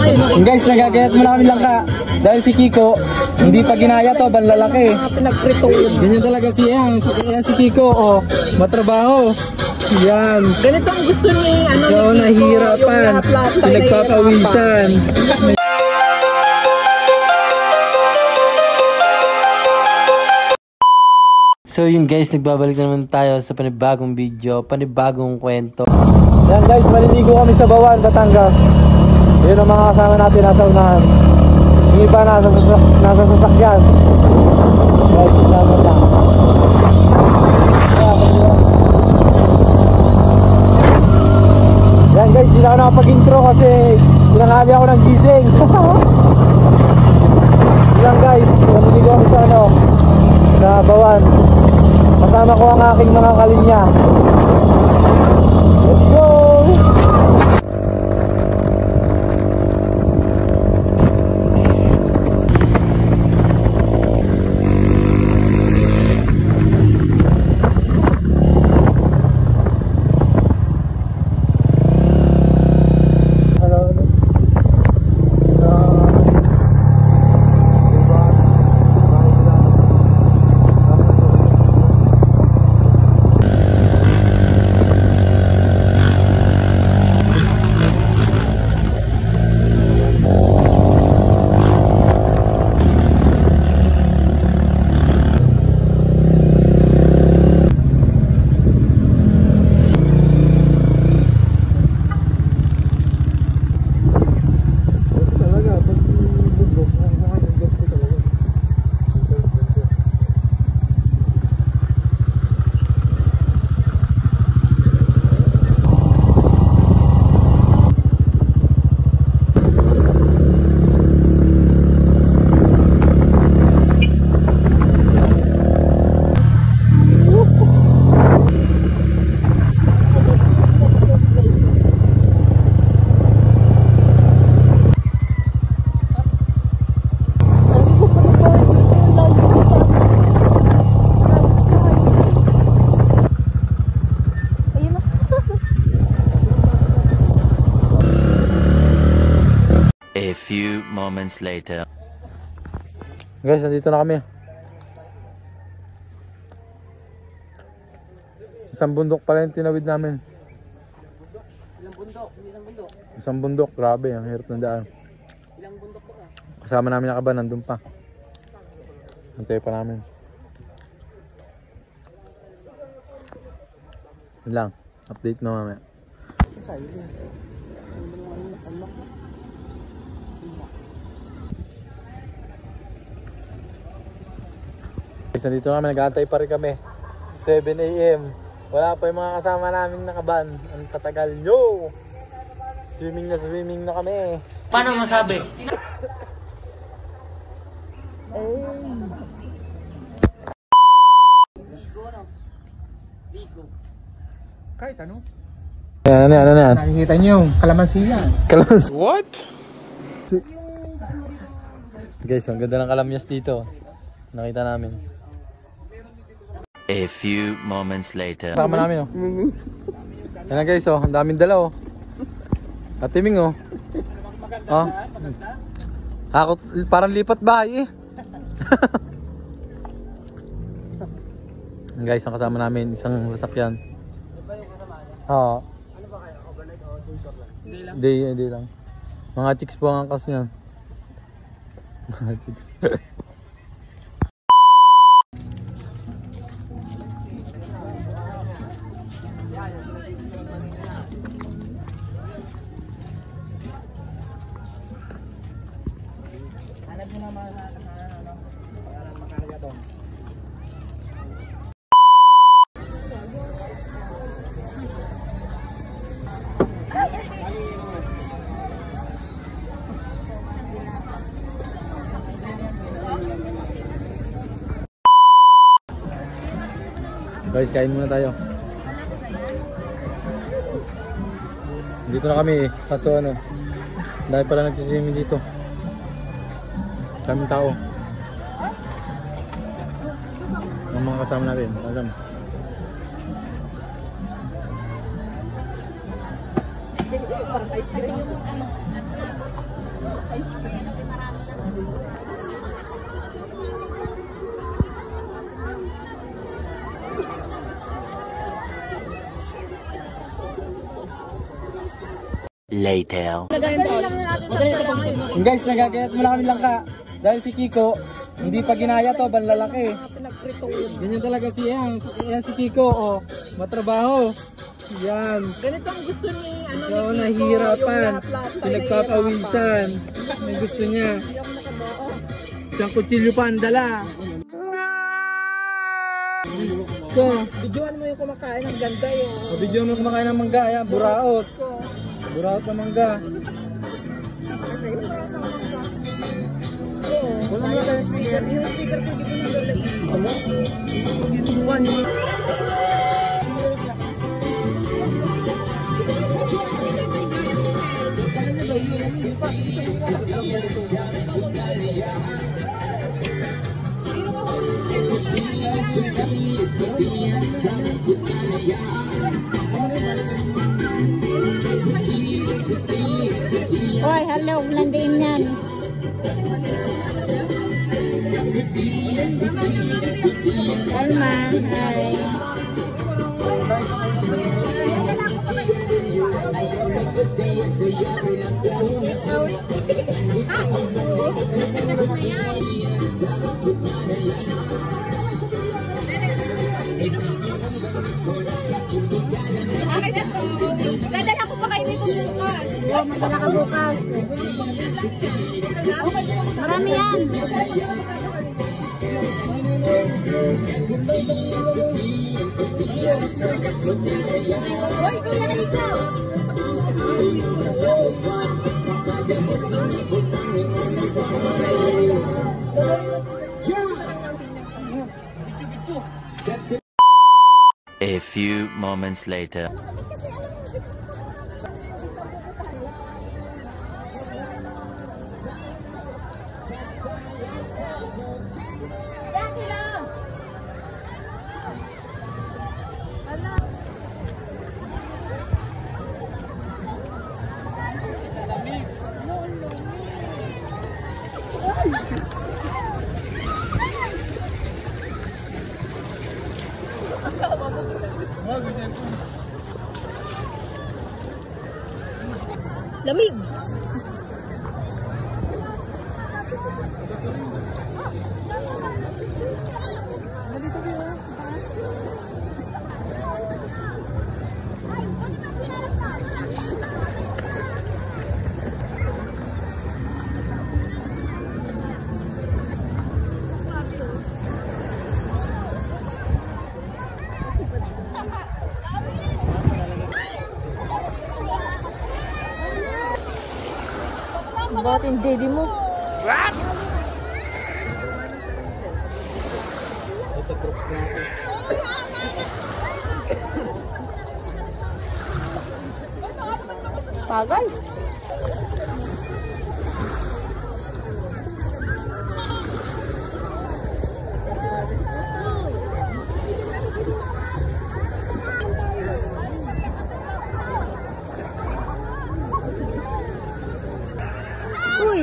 Yung guys, nagagayat mo namin lang ka. Dahil si Kiko, hindi pa ginaya to, banlalaki. Ganyan talaga siya. Si Kiko, oh, matrabaho. Yan. Ganito ang gusto ni ano so, ni Kiko. Nahihirapan. Pinagpapawisan. So yun guys, nagbabalik na naman tayo sa panibagong video, panibagong kwento. Yan guys, maliligo kami sa Bawan, Batangas. Yun ang mga kasama natin nasa unahan. Yung iba nasa sasakyan. Guys, sinama lang. Yan guys, di na ako nakapag-intro kasi pinangali ako ng gising. Yan guys, maliligo kami sa sa Bawan. Kasama ko ang aking mga kalinya. Let's go! A few moments later. Guys, nandito na kami. Isang bundok pala yung tinawid namin. Ilang bundok? Ilang bundok? Isang bundok, grabe, ang hirap ng daan. Ilang bundok po ka? Kasama namin nakaban, nandun pa. Antay pa namin. Yun lang, update na mamaya. Guys, nandito kami, nag-aantay pa rin kami. 7 AM. Wala pa yung mga kasama naming nakaban. Ang tatagal nyo. Swimming na kami. Paano masabi? Kahit ano? Ano yan? Nakikita niyo yung kalamansi yan. Kalamansi. What? Guys, ang ganda ng kalamyas dito. Nakita namin. A few moments later. Kasama namin, oh. Yan na guys, oh. Ang daming dala, oh. At timing, oh. Oh. Ako, parang lipat bahay, eh. Guys, ang kasama namin, isang sasakyan. Oo. Ano ba kayo? Overnight o day shop lang? Day lang. Mga chicks po ang angkas niyan. Mga chicks. Guys, kain muna tayo. Dito na kami, kaso ano, dahil pala nagsiswimming dito. Kaming tao. Ang mga kasama natin, alam. Later. Guys, nagagayat mo na kami langka. Dahil si Kiko, hindi pa ginaya to, banlalaki. Ganyan talaga yan si Kiko, oh. Matrabaho. Yan. Ganito ang gusto ni ano So, ni Kiko, nahihirapan. yung lahat-lahat na Pinagpapawisan. Ang gusto niya. Hindi ako nakabuo. Isang kutsilyo pa ang dala. So, Videoan mo yung kumakain ng ganda yung video mo kumakain ng mangga, ayan, buraot. ko. Buraot na mangga. Wala mo na tayo speaker. Yung speaker ko dito na doon. Ano? Tutuan yung... Saan niya daw yun? Hindi pa. Oy, hello, nandiyan yan. Alma, hi. Dadala ko pa kayo dito bukas. Oo, magdala ka bukas. Marami yan. Hoy, kuya na dito. A few moments later. Lamig. Bakit yung daddy mo? Tagal. Uy!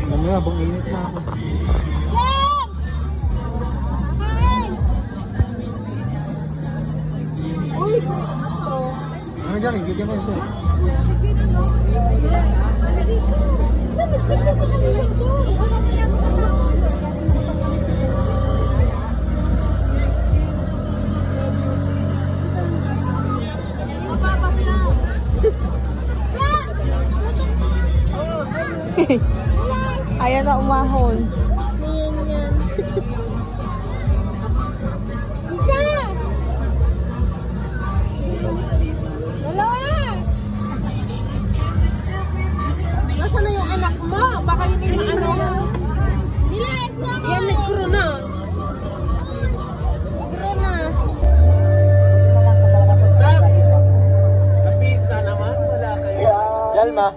Mamaya, bang inis na ako. Ano dyan? Igigyan mo ito. Ayan na umahon. Yan yan. Nasaan na yung anak mo? Baka yun yung ano? Yan, nagkuro na. Nagkuro na. Yalma.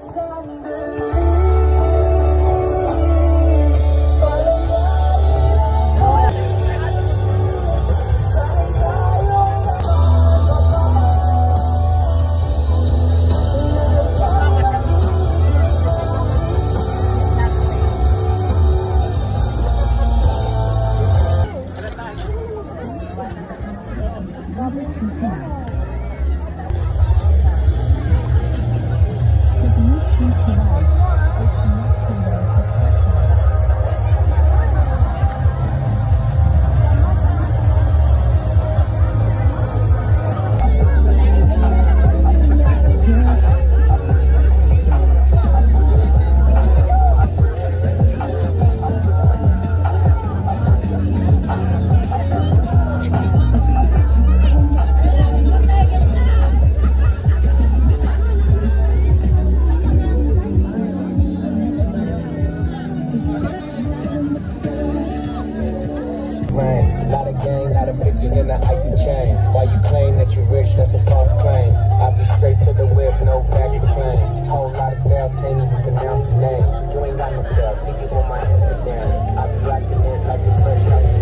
Not a gang, not a bitches in the icy chain. Why you claim that you rich, that's a false claim. I be straight to the whip, no baggage claim. Whole lot of styles, can't even pronounce the name. You ain't got no style, see you on my Instagram. I be rocking it like it's fresh out the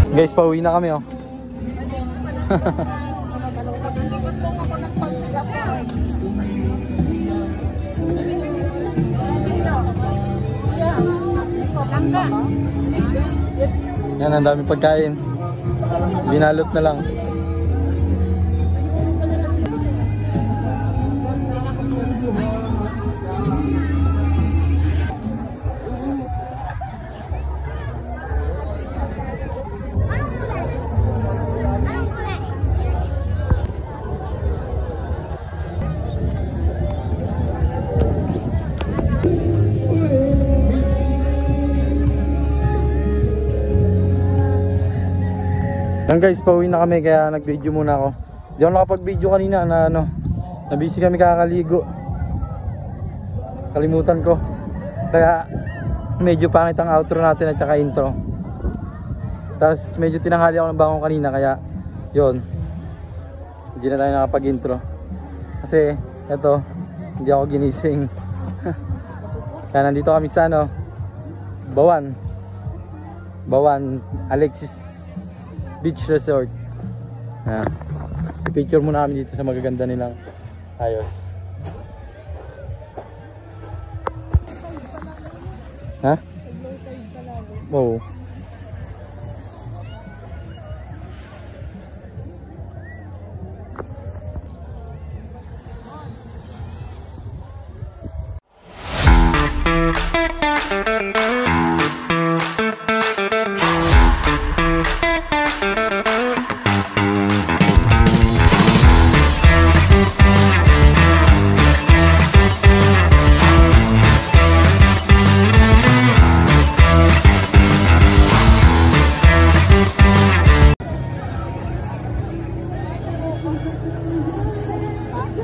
can. Guys, pauwi na kami oh. Yan, ang daming pagkain. Binalot na lang. Yan guys, pauwi na kami kaya nag-video muna ako. Di ako nakapag-video kanina na na-busy kami kakaligo. Kalimutan ko. Kaya medyo pangit ang outro natin at saka intro. Tapos medyo tinanghali ako ng bangon kanina kaya yun. Hindi na tayo nakapag-intro. Kasi eto, hindi ako ginising. Kaya nandito kami sa Bawan Alexis Beach Resort. I-picture muna kami dito sa magaganda nilang ayos. Ha? Oo.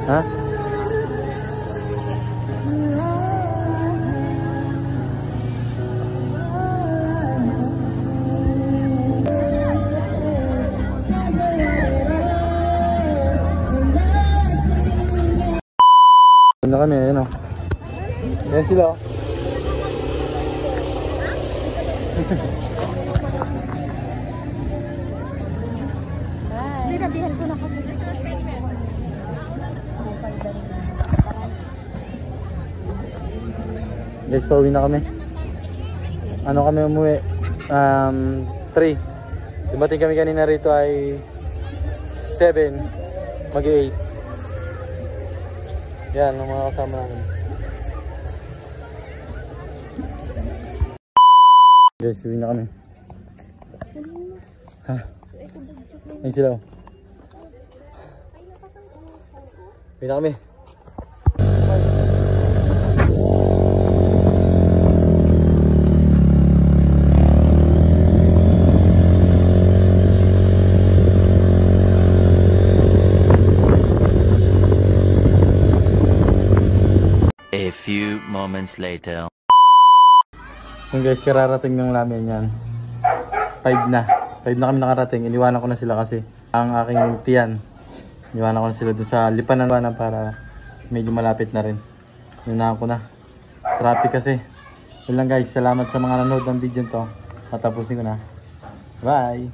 Ha? Ganda kami, ayun o. Yan sila o. Sinabihan ko na kasi. Guys, pauwi na kami. Ano kami umuwi? 3. Dumating kami kanina rito ay 7. Mag-8. Yan, ang mga kasama namin. Guys, uwi na kami. Ha? Ayun sila. Uwi na kami. A few moments later. Yung guys, kararating ng namin yan. 5 na. 5 na kami nakarating. Iniwanan ko na sila kasi ang aking tiyan. Iniwanan ko na sila doon sa lipanan para medyo malapit na rin. Inunahan ko na. Traffic kasi. Yun lang guys. Salamat sa mga nanood ng video to. Tatapusin ko na. Bye!